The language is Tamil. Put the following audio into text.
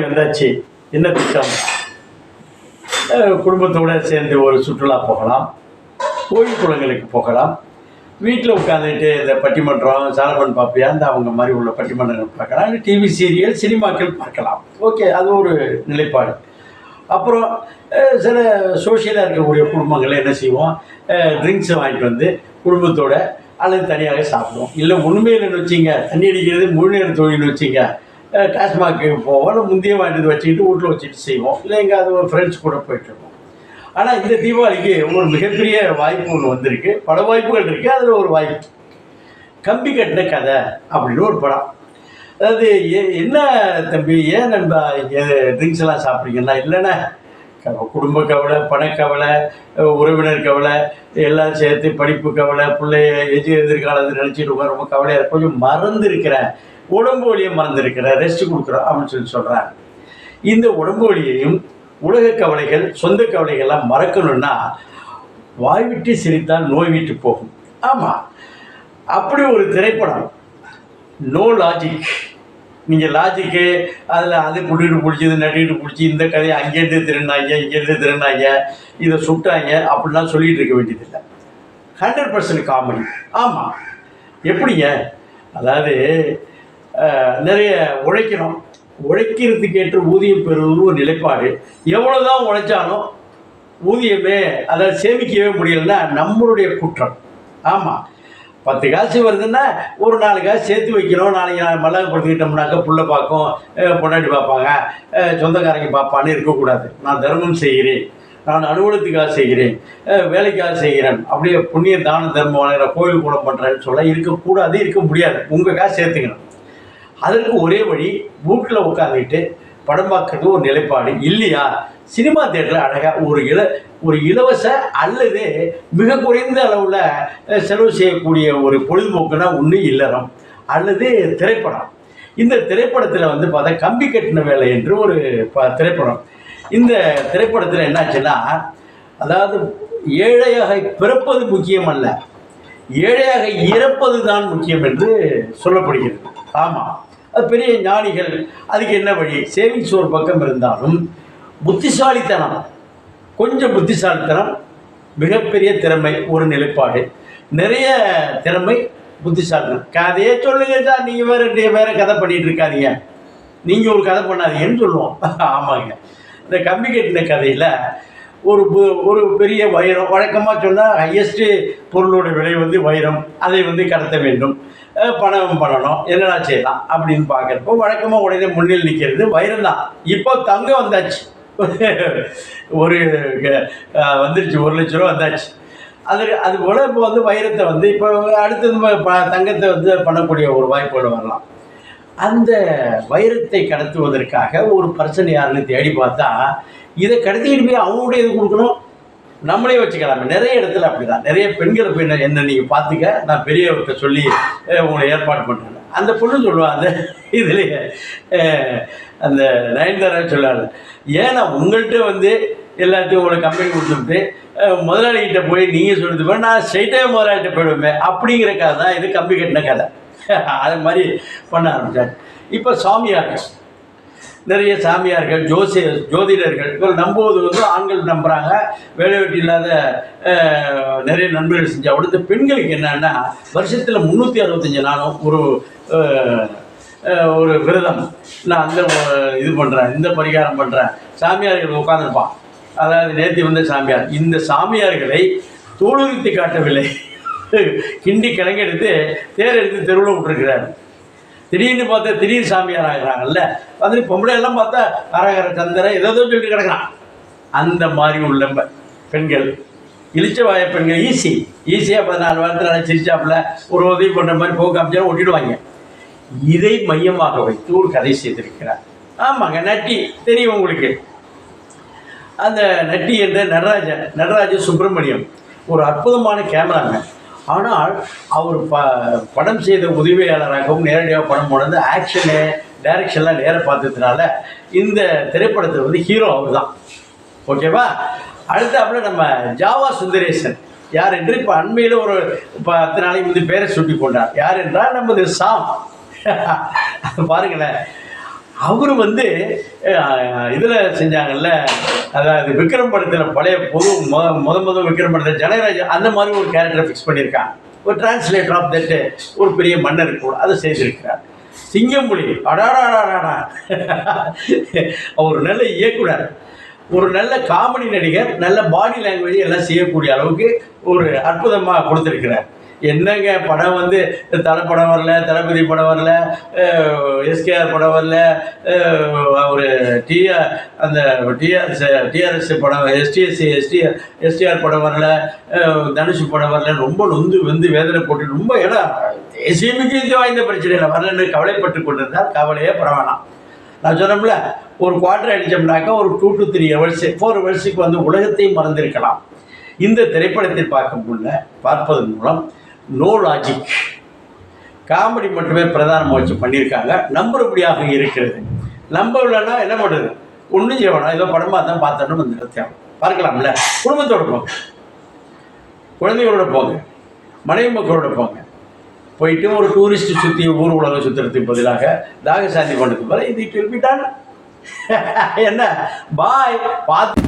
வந்தாச்சு, என்ன திட்டம்? குடும்பத்தோடு சேர்ந்து ஒரு சுற்றுலா போகலாம், கோயில் குளங்களுக்கு போகலாம், வீட்டில் உட்காந்துட்டு இந்த பட்டிமன்றம், சாலமன் பாப்பியா இந்த அவங்க மாதிரி உள்ள பட்டிமன்றங்கள் பார்க்கலாம், டிவி சீரியல், சினிமாக்கள் பார்க்கலாம். ஓகே, அது ஒரு நிலைப்பாடு. அப்புறம் சில சோஷியலாக இருக்கக்கூடிய குடும்பங்களில் என்ன செய்வோம், ட்ரிங்க்ஸை வாங்கிட்டு வந்து குடும்பத்தோடு அல்லது தனியாக சாப்பிடுவோம். இல்லை உண்மையில்னு வச்சிங்க, தண்ணி அடிக்கிறது முழு நேர தொழில்னு வச்சிங்க, டாஸ்மாக்கு போவோம், இல்லை முந்தைய வாங்கிட்டு வச்சுக்கிட்டு வீட்டில் வச்சுட்டு செய்வோம், இல்லை எங்கேயாவது ஒரு ஃப்ரெண்ட்ஸ் கூட போயிட்டுருக்கோம். ஆனால் இந்த தீபாவளிக்கு ஒரு மிகப்பெரிய வாய்ப்பு ஒன்று வந்திருக்கு. பல வாய்ப்புகள் இருக்குது, அதில் ஒரு வாய்ப்பு கம்பி கட்டின கதை அப்படின்னு ஒரு படம். அதாவது என்ன தம்பி, ஏன் நண்பா இங்கே ட்ரிங்க்ஸ் எல்லாம் சாப்பிட்றீங்கன்னா, இல்லைண்ணா குடும்ப கவலை, பணக்கவலை, உறவினர் கவலை எல்லாம் சேர்த்து, படிப்பு கவலை, பிள்ளைய எதிர்காலத்தை நினச்சிட்டு ரொம்ப கவலையாக கொஞ்சம் மறந்து இருக்கிறேன், உடம்பு வலியை மறந்துருக்கிறேன், ரெஸ்ட் கொடுக்குறோம் அப்படின்னு சொல்கிறேன். இந்த உடம்பு வலியையும் உலக கவலைகள், சொந்த கவலைகள்லாம் மறக்கணும்னா வாய்விட்டு சிரித்தால் நோய் விட்டு போகும். ஆமாம், அப்படி ஒரு திரைப்படம். No logic. நீங்கள் லாஜிக்கு அதில் அது புட்டிட்டு பிடிச்சது நட்டிட்டு பிடிச்சி, இந்த கதையை அங்கேருந்து திருநாங்க, இங்கேருந்து திருநாங்க, இதை சுட்டாங்க அப்படிலாம் சொல்லிகிட்டு இருக்க வேண்டியதில்லை. 100% காமெடி. ஆமாம், எப்படிங்க? அதாவது நிறைய உழைக்கணும், உழைக்கிறதுக்கு ஏற்ற ஊதியம் பெறுவது ஒரு நிலைப்பாடு. எவ்வளோ தான் உழைச்சாலும் ஊதியமே, அதாவது சேமிக்கவே முடியலைன்னா நம்மளுடைய குற்றம். ஆமாம், 10 காசு வருதுன்னா ஒரு 4 காசு சேர்த்து வைக்கணும். நாளைக்கு நான் மல்லாக கொடுத்துக்கிட்டோம்னாக்கா புள்ள பார்க்கும், பொண்டாட்டி பார்ப்பாங்க, சொந்தக்காரங்க பார்ப்பான்னு இருக்கக்கூடாது. நான் தர்மம் செய்கிறேன், நான் அலுவலகத்துக்காக செய்கிறேன், வேலைக்காக செய்கிறேன், அப்படியே புண்ணிய தான தர்மம் வழங்குற கோயில் கூட பண்ணுறேன்னு சொல்ல இருக்கக்கூடாது, இருக்க முடியாது. உங்கள் காசு சேர்த்துக்கணும். அதற்கு ஒரே வழி வீட்டில் உட்காந்துக்கிட்டு படம் பார்க்கறது ஒரு நிலைப்பாடு. இல்லையா, சினிமா தேட்டரில் அழகாக ஒரு இலவச அல்லது மிக குறைந்த அளவில் செலவு செய்யக்கூடிய ஒரு பொழுதுபோக்குனா ஒன்று இல்லறம் அல்லது திரைப்படம். இந்த திரைப்படத்தில் வந்து பார்த்தா கம்பி கட்டின வேலை என்று ஒரு திரைப்படம். இந்த திரைப்படத்தில் என்னாச்சுன்னா, அதாவது ஏழையாக பிறப்பது முக்கியம் அல்ல, ஏழையாக இறப்பது தான் முக்கியம் என்று சொல்லப்படுகிறது. ஆமாம், அது பெரிய ஞானிகள். அதுக்கு என்ன வழி? சேவிங்ஸ் ஒரு பக்கம் இருந்தாலும் புத்திசாலித்தனம், கொஞ்சம் புத்திசாலித்தனம், மிகப்பெரிய திறமை ஒரு நிலைப்பாடு. நிறைய திறமை, புத்திசாலித்தனம். கதையே சொல்லுங்க சார், நீங்கள் வேறு கதை பண்ணிகிட்டு இருக்காதீங்க, நீங்கள் ஒரு கதை பண்ணாதீங்கன்னு சொல்லுவோம். ஆமாங்க, இந்த கம்பி கட்டின கதையில் ஒரு பெரிய வைரம், வழக்கமாக சொன்னால் ஹையஸ்ட்டு பொருளோட விலை வந்து வைரம், அதை வந்து கடத்த வேண்டும், பணம் பண்ணணும், என்னடா செய்யலாம் அப்படின்னு பார்க்குறப்போ வழக்கமாக உடனே முன்னில் நிற்கிறது வைரம் தான். இப்போ தங்கம் வந்தாச்சு, ஒரு வந்துருச்சு, 1 லட்ச ரூபா வந்தாச்சு. அது போல் இப்போ வந்து வைரத்தை வந்து இப்போ அடுத்தது தங்கத்தை வந்து பண்ணக்கூடிய ஒரு வாய்ப்புகள் வரலாம். அந்த வைரத்தை கடத்துவதற்காக ஒரு பர்சன் யாருன்னு தேடி பார்த்தா, இதை கடத்திக்கிட்டு போய் அவங்களுடைய இது கொடுக்கணும், நம்மளே வச்சுக்கலாமே. நிறைய இடத்துல அப்படி தான். நிறைய பெண்களை போய் என்ன நீங்கள் பார்த்துக்க, நான் பெரியவர்கிட்ட சொல்லி உங்களை ஏற்பாடு பண்ணுறேன். அந்த பொண்ணு சொல்லுவாள், அந்த இதுலேயே அந்த நயன்தாரா சொல்லாது, ஏன்னா உங்கள்கிட்ட வந்து எல்லாத்தையும் உங்களை கம்பெனி கொடுத்துட்டு முதலாளிகிட்ட போய் நீங்கள் சொல்லிட்டு போய் நான் ஸ்ட்ரைட்டாக முதலாளிகிட்ட போயிடுவேன் அப்படிங்கிற கதை தான் இது கம்பி கட்டின கதை. அது மாதிரி பண்ண ஆரம்பித்தார். இப்போ சாமியார்கள், நிறைய சாமியார்கள், ஜோதிடர்கள் இவர்கள் நம்புவது வந்து ஆண்கள் நம்புகிறாங்க. வேலை வெட்டி இல்லாத நிறைய நண்பர்கள் செஞ்சால் கொடுத்த பெண்களுக்கு என்னன்னா, வருஷத்தில் 365 நாளும் ஒரு விரதம், நான் அந்த இது பண்ணுறேன், இந்த பரிகாரம் பண்ணுறேன். சாமியார்கள் உட்காந்துருப்பான். அதாவது நேர்த்தி வந்த சாமியார், இந்த சாமியார்களை தோலுரித்து காட்டவில்லை, கிண்டி கிழங்கெடுத்து தேர் எடுத்து தெருவில் விட்டுருக்கிறார். திடீர்னு பார்த்தா திடீர் சாமியார் ஆகிறாங்கல்ல, வந்து பொம்பளையெல்லாம் பார்த்தா அரகர சந்திர ஏதோ சொல்லிட்டு கிடக்கிறான். அந்த மாதிரி உள்ள பெண்கள், இளிச்சவாய பெண்கள் ஈஸியாக 14 வாரத்தில் நல்லா சிரிச்சாப்புல ஒரு உதவி பண்ணுற மாதிரி போக காமிச்சா ஒட்டிடுவாங்க. இதை மையமாக வைத்து ஒரு கதை செய்திருக்கிறார். ஆமாங்க, நட்டி தெரியும் உங்களுக்கு. அந்த நட்டி என்ற நடராஜ சுப்பிரமணியம் ஒரு அற்புதமான கேமராமேன். ஆனால் அவர் படம் செய்த உதவியாளராகவும் நேரடியாக படம் போனது, ஆக்ஷனு டைரக்ஷன்லாம் நேராக பார்த்ததுனால இந்த திரைப்படத்தில் வந்து ஹீரோ அவர் தான். ஓகேவா? அடுத்தாப்புல நம்ம ஜாவா சுந்தரேசன் யார் என்று இப்போ அண்மையில் ஒரு 10 நாளைக்கு வந்து பேரை சுட்டி கொண்டார். யார் என்றால் நமது சாம். பாருங்களேன், அவர் வந்து இதில் செஞ்சாங்கல்ல, அதாவது விக்ரம் படத்தில் பழைய முத விக்ரம் படத்தில் ஜனகராஜ் அந்த மாதிரி ஒரு கேரக்டரை ஃபிக்ஸ் பண்ணியிருக்காங்க. ஒரு டிரான்ஸ்லேட்டர் ஆஃப் தட் ஒரு பெரிய மன்னர் கூட அதை செய்திருக்கிறார். சிங்கம்புலி அடாடாடாடா ஒரு நல்ல இயக்குனர், ஒரு நல்ல காமெடி நடிகர், நல்ல பாடி லாங்குவேஜ் எல்லாம் செய்யக்கூடிய அளவுக்கு ஒரு அற்புதமாக கொடுத்துருக்கிறார். என்னங்க படம் வந்து தலை படம் வரல, தளபதி படம் வரல, எஸ்கேஆர் படம் வரல, ஒரு அந்த டிஆர்எஸ் படம், எஸ்டிஆர் படம் வரல, தனுஷ் படம் வரல, ரொம்ப நொந்து வேதனை போட்டு ரொம்ப இடம் தேசிய முக்கியத்துவம் வாய்ந்த பிரச்சனையில் வரலன்னு கவலைப்பட்டு கொண்டிருந்தால் கவலையே பரவாயில்லாம். நான் சொன்னோம்ல, ஒரு குவார்டர் அடித்தோம்னாக்கா ஒரு 2 to 3 hours 4 hours வந்து உலகத்தையும் மறந்திருக்கலாம். இந்த திரைப்படத்தை பார்ப்பதன் மூலம் நோ லாஜிக், காமெடி மட்டுமே பிரதானமாக வச்சு பண்ணியிருக்காங்க. நம்புறபடியாக இருக்கிறது. நம்பவில்லைன்னா என்ன பண்ணுறது, ஒன்றும் செய்ய வேணாம், ஏதோ படமாக தான் பார்த்தோன்னு வந்து தேவை பார்க்கலாம்ல. குடும்பத்தோடு போங்க, குழந்தைகளோட போங்க, மனைவி மக்களோட போங்க. போயிட்டு ஒரு டூரிஸ்ட் சுற்றி ஊர் உலகம் சுற்றுறதுக்கு பதிலாக தாக சாந்தி பண்ணுறதுக்கு பதிலாக இது இட் வில் பி டன். என்ன பாய் பார்த்து